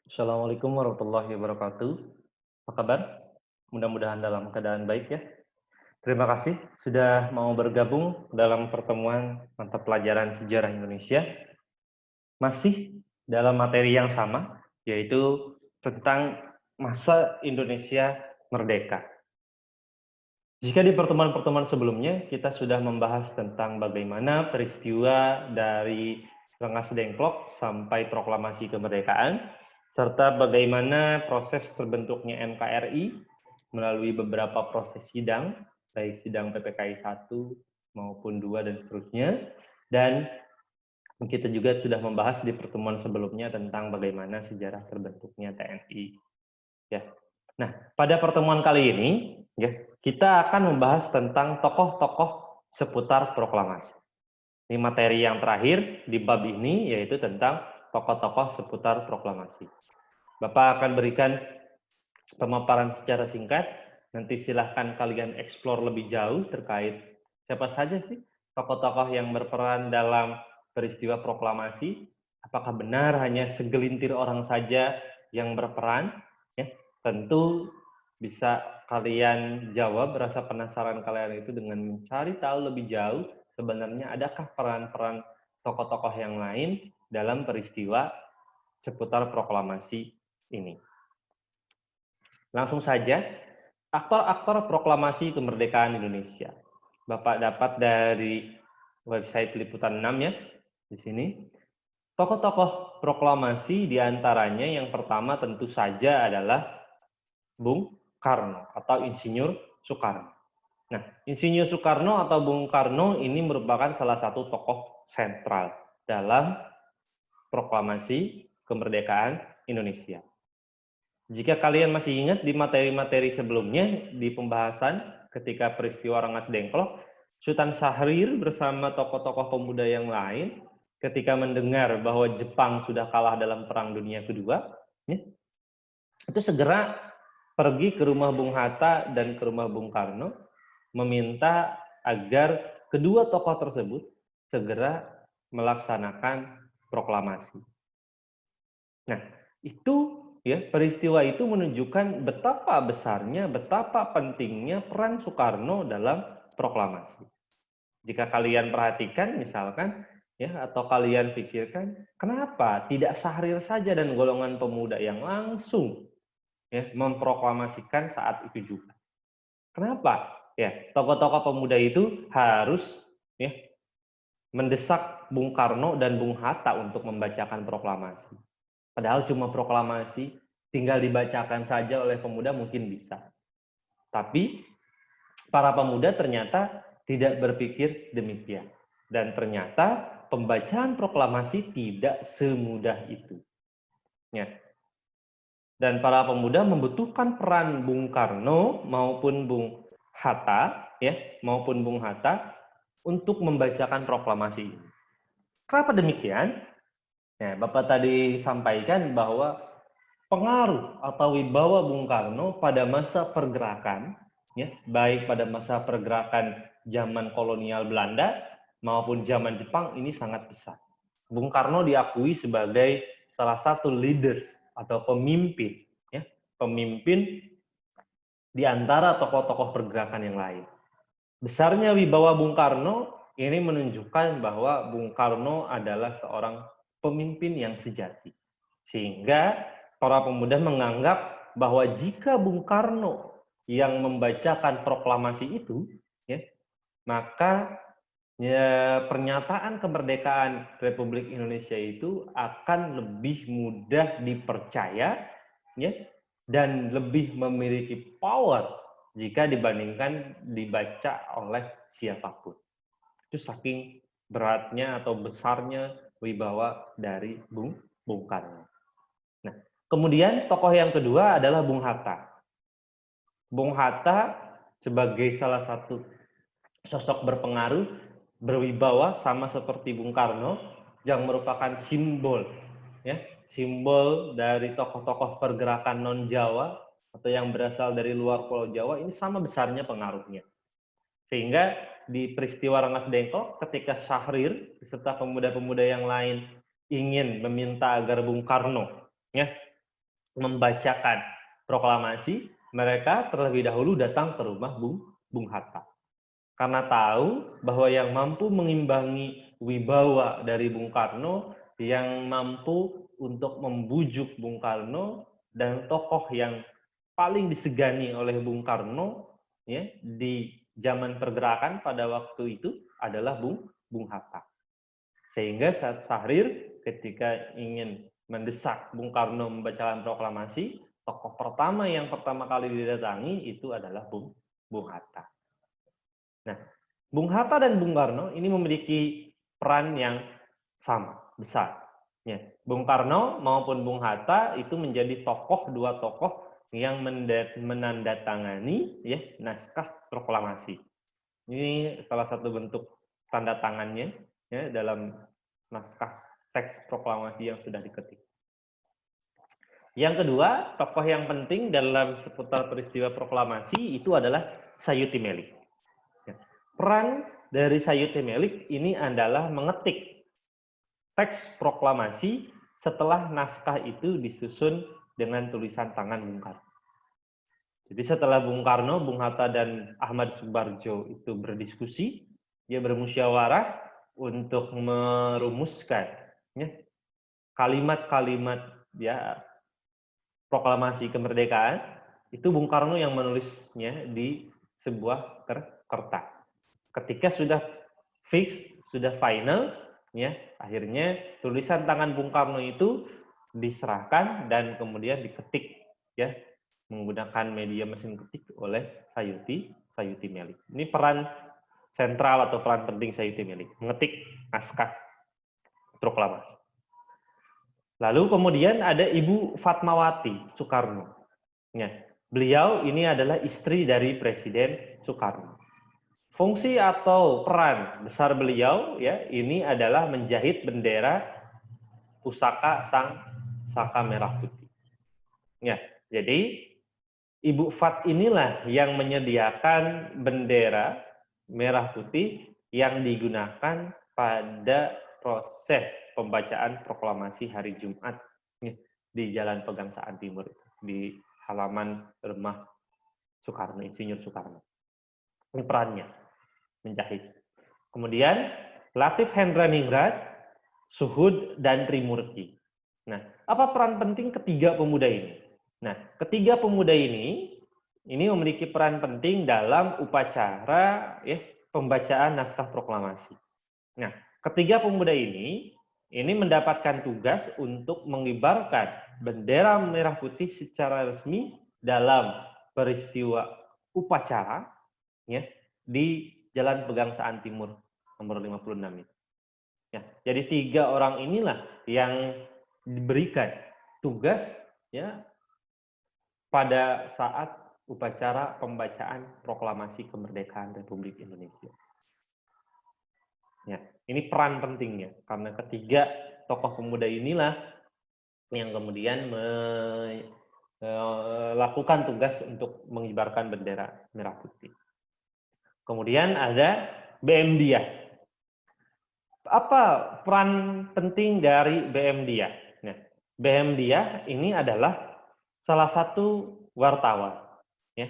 Assalamualaikum warahmatullahi wabarakatuh. Apa kabar? Mudah-mudahan dalam keadaan baik ya. Terima kasih sudah mau bergabung dalam pertemuan mata pelajaran sejarah Indonesia. Masih dalam materi yang sama, yaitu tentang masa Indonesia merdeka. Jika di pertemuan-pertemuan sebelumnya kita sudah membahas tentang bagaimana peristiwa dari Rengas Dengklok sampai proklamasi kemerdekaan, serta bagaimana proses terbentuknya NKRI melalui beberapa proses sidang, baik sidang PPKI 1 maupun 2 dan seterusnya. Dan kita juga sudah membahas di pertemuan sebelumnya tentang bagaimana sejarah terbentuknya TNI. Ya. Nah, pada pertemuan kali ini, ya, kita akan membahas tentang tokoh-tokoh seputar proklamasi. Ini materi yang terakhir di bab ini, yaitu tentang tokoh-tokoh seputar proklamasi. Bapak akan berikan pemaparan secara singkat, nanti silahkan kalian eksplor lebih jauh terkait siapa saja sih tokoh-tokoh yang berperan dalam peristiwa proklamasi, apakah benar hanya segelintir orang saja yang berperan, ya. Tentu bisa kalian jawab rasa penasaran kalian itu dengan mencari tahu lebih jauh sebenarnya adakah peran-peran tokoh-tokoh yang lain dalam peristiwa seputar proklamasi ini. Langsung saja, aktor-aktor proklamasi kemerdekaan Indonesia. Bapak dapat dari website Liputan 6 ya, di sini. Tokoh-tokoh proklamasi diantaranya yang pertama tentu saja adalah Bung Karno atau Insinyur Soekarno. Nah, Insinyur Soekarno atau Bung Karno ini merupakan salah satu tokoh sentral dalam proklamasi kemerdekaan Indonesia. Jika kalian masih ingat di materi-materi sebelumnya, di pembahasan ketika peristiwa Rengas Dengklok, Sultan Syahrir bersama tokoh-tokoh pemuda yang lain ketika mendengar bahwa Jepang sudah kalah dalam Perang Dunia Kedua, ya, itu segera pergi ke rumah Bung Hatta dan ke rumah Bung Karno, meminta agar kedua tokoh tersebut segera melaksanakan proklamasi. Nah, itu ya, peristiwa itu menunjukkan betapa besarnya, betapa pentingnya peran Soekarno dalam proklamasi. Jika kalian perhatikan misalkan ya, atau kalian pikirkan kenapa tidak Syahrir saja dan golongan pemuda yang langsung ya memproklamasikan saat itu juga. Kenapa? Ya, tokoh-tokoh pemuda itu harus ya mendesak Bung Karno dan Bung Hatta untuk membacakan proklamasi. Padahal cuma proklamasi, tinggal dibacakan saja oleh pemuda mungkin bisa. Tapi para pemuda ternyata tidak berpikir demikian. Dan ternyata pembacaan proklamasi tidak semudah itu. Ya. Dan para pemuda membutuhkan peran Bung Karno maupun Bung Hatta, ya, maupun Bung Hatta untuk membacakan proklamasi ini. Kenapa demikian? Ya, Bapak tadi sampaikan bahwa pengaruh atau wibawa Bung Karno pada masa pergerakan, ya, baik pada masa pergerakan zaman kolonial Belanda maupun zaman Jepang ini sangat besar. Bung Karno diakui sebagai salah satu leaders atau pemimpin, ya, pemimpin di antara tokoh-tokoh pergerakan yang lain. Besarnya wibawa Bung Karno ini menunjukkan bahwa Bung Karno adalah seorang pemimpin yang sejati. Sehingga para pemuda menganggap bahwa jika Bung Karno yang membacakan proklamasi itu, ya, maka ya, pernyataan kemerdekaan Republik Indonesia itu akan lebih mudah dipercaya, ya, dan lebih memiliki power jika dibandingkan dibaca oleh siapapun. Itu saking beratnya atau besarnya wibawa dari Bung Karno. Nah, kemudian tokoh yang kedua adalah Bung Hatta. Bung Hatta sebagai salah satu sosok berpengaruh, berwibawa sama seperti Bung Karno yang merupakan simbol, ya, simbol dari tokoh-tokoh pergerakan non Jawa atau yang berasal dari luar Pulau Jawa ini sama besarnya pengaruhnya. Sehingga di peristiwa Rengas Dengklok ketika Syahrir beserta pemuda-pemuda yang lain ingin meminta agar Bung Karno ya membacakan proklamasi, mereka terlebih dahulu datang ke rumah Bung Hatta. Karena tahu bahwa yang mampu mengimbangi wibawa dari Bung Karno, yang mampu untuk membujuk Bung Karno, dan tokoh yang paling disegani oleh Bung Karno ya, di zaman pergerakan pada waktu itu adalah Bung Hatta. Sehingga saat Syahrir ketika ingin mendesak Bung Karno membacakan proklamasi, tokoh pertama yang pertama kali didatangi itu adalah Bung Hatta. Nah, Bung Hatta dan Bung Karno ini memiliki peran yang sama, besar. Ya, Bung Karno maupun Bung Hatta itu menjadi dua tokoh yang menandatangani ya, naskah proklamasi. Ini salah satu bentuk tanda tangannya ya, dalam naskah teks proklamasi yang sudah diketik. Yang kedua, tokoh yang penting dalam seputar peristiwa proklamasi itu adalah Sayuti Melik. Peran dari Sayuti Melik ini adalah mengetik teks proklamasi setelah naskah itu disusun dengan tulisan tangan Bung Karno. Jadi setelah Bung Karno, Bung Hatta, dan Ahmad Subarjo itu berdiskusi, dia bermusyawarah untuk merumuskan ya, kalimat-kalimat ya, proklamasi kemerdekaan, itu Bung Karno yang menulisnya di sebuah kertas. Ketika sudah fix, sudah final, ya akhirnya tulisan tangan Bung Karno itu diserahkan dan kemudian diketik ya menggunakan media mesin ketik oleh Sayuti Melik. Ini peran sentral atau peran penting Sayuti Melik, mengetik naskah proklamasi. Lalu kemudian ada Ibu Fatmawati Soekarno. Ya, beliau ini adalah istri dari Presiden Soekarno. Fungsi atau peran besar beliau ya ini adalah menjahit bendera pusaka Sang Saka Merah Putih. Ya, jadi Ibu Fat inilah yang menyediakan bendera merah putih yang digunakan pada proses pembacaan proklamasi hari Jumat ya, di Jalan Pegangsaan Timur di halaman rumah Soekarno, Insinyur Soekarno. Ini perannya. Menjahit. Kemudian Latif Hendraningrat, Suhud, dan Trimurti. Nah, apa peran penting ketiga pemuda ini? Nah, ketiga pemuda ini memiliki peran penting dalam upacara ya, pembacaan naskah proklamasi. Nah, ketiga pemuda ini mendapatkan tugas untuk mengibarkan bendera merah putih secara resmi dalam peristiwa upacara ya, di Jalan Pegangsaan Timur nomor 56 itu. Ya, jadi tiga orang inilah yang diberikan tugas ya pada saat upacara pembacaan proklamasi kemerdekaan Republik Indonesia. Ya, ini peran pentingnya karena ketiga tokoh pemuda inilah yang kemudian melakukan tugas untuk mengibarkan bendera merah putih. Kemudian ada BM Diah. Apa peran penting dari BM Diah? Nah, BM Diah ini adalah salah satu wartawan, ya.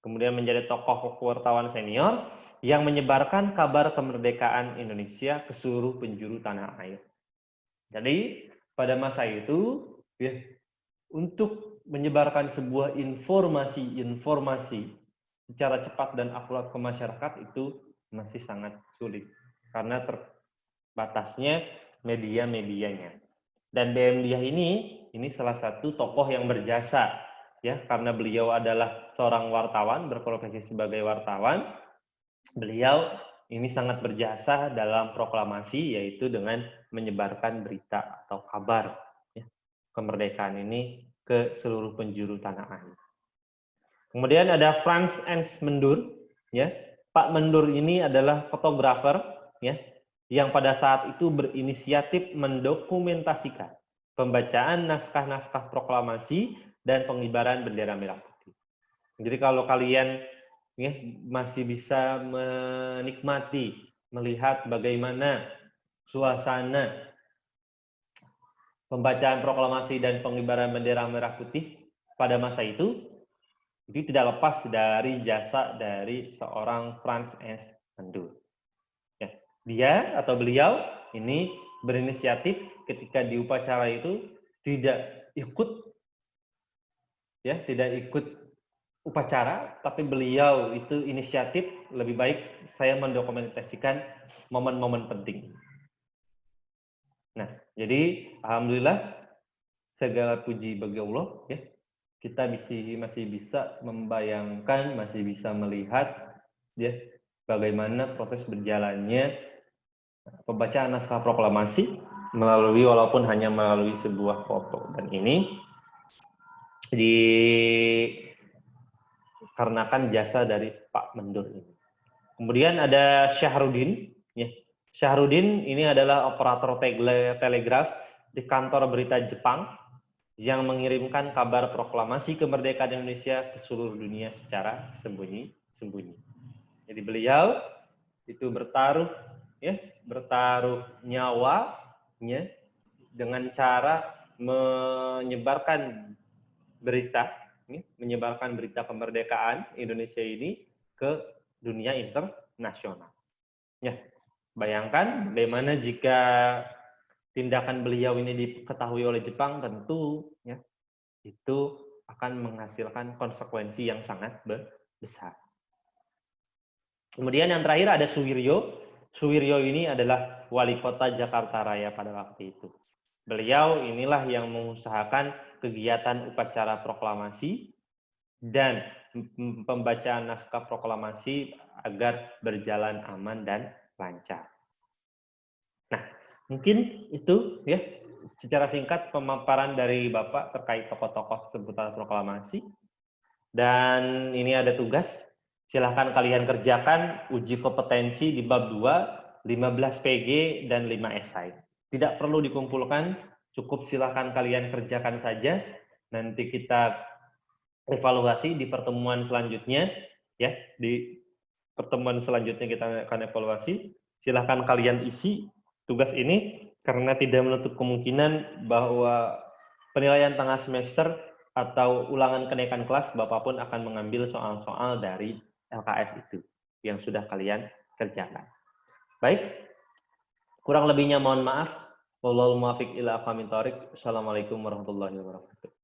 Kemudian menjadi tokoh wartawan senior yang menyebarkan kabar kemerdekaan Indonesia ke seluruh penjuru tanah air. Jadi pada masa itu, ya, untuk menyebarkan sebuah informasi secara cepat dan akurat ke masyarakat itu masih sangat sulit karena terbatasnya media-medianya. Dan BM Diah ini salah satu tokoh yang berjasa ya karena beliau adalah seorang wartawan, berprofesi sebagai wartawan. Beliau ini sangat berjasa dalam proklamasi yaitu dengan menyebarkan berita atau kabar ya, kemerdekaan ini ke seluruh penjuru tanah air. Kemudian ada Frans Ernst Mendur, ya. Pak Mendur ini adalah fotografer, ya, yang pada saat itu berinisiatif mendokumentasikan pembacaan naskah-naskah proklamasi dan pengibaran bendera merah putih. Jadi kalau kalian ya, masih bisa menikmati, melihat bagaimana suasana pembacaan proklamasi dan pengibaran bendera merah putih pada masa itu tidak lepas dari jasa dari seorang Frans S. Handel. Ya, dia atau beliau ini berinisiatif ketika di upacara itu tidak ikut upacara, tapi beliau itu inisiatif lebih baik saya mendokumentasikan momen-momen penting. Nah, jadi alhamdulillah segala puji bagi Allah ya. Kita masih bisa membayangkan, masih bisa melihat ya bagaimana proses berjalannya pembacaan naskah proklamasi walaupun hanya melalui sebuah foto, dan ini dikarenakan jasa dari Pak Mendur ini. Kemudian ada Syahrudin ya. Syahrudin ini adalah operator telegraf di kantor berita Jepang yang mengirimkan kabar proklamasi kemerdekaan Indonesia ke seluruh dunia secara sembunyi-sembunyi. Jadi beliau itu bertaruh nyawanya dengan cara menyebarkan berita kemerdekaan Indonesia ini ke dunia internasional. Ya, bayangkan bagaimana jika tindakan beliau ini diketahui oleh Jepang, tentu ya itu akan menghasilkan konsekuensi yang sangat besar. Kemudian yang terakhir ada Suwiryo. Suwiryo ini adalah wali kota Jakarta Raya pada waktu itu. Beliau inilah yang mengusahakan kegiatan upacara proklamasi dan pembacaan naskah proklamasi agar berjalan aman dan lancar. Nah, mungkin itu ya secara singkat pemaparan dari Bapak terkait tokoh-tokoh seputar proklamasi. Dan ini ada tugas, silahkan kalian kerjakan uji kompetensi di bab 2, 15 PG dan 5 esai. Tidak perlu dikumpulkan, cukup silahkan kalian kerjakan saja. Nanti kita evaluasi di pertemuan selanjutnya ya, di pertemuan selanjutnya kita akan evaluasi. Silahkan kalian isi tugas ini karena tidak menutup kemungkinan bahwa penilaian tengah semester atau ulangan kenaikan kelas Bapak pun akan mengambil soal-soal dari LKS itu yang sudah kalian kerjakan. Baik, kurang lebihnya mohon maaf. Wallahul muwaffiq ila aqwamit thoriq. Assalamualaikum warahmatullahi wabarakatuh.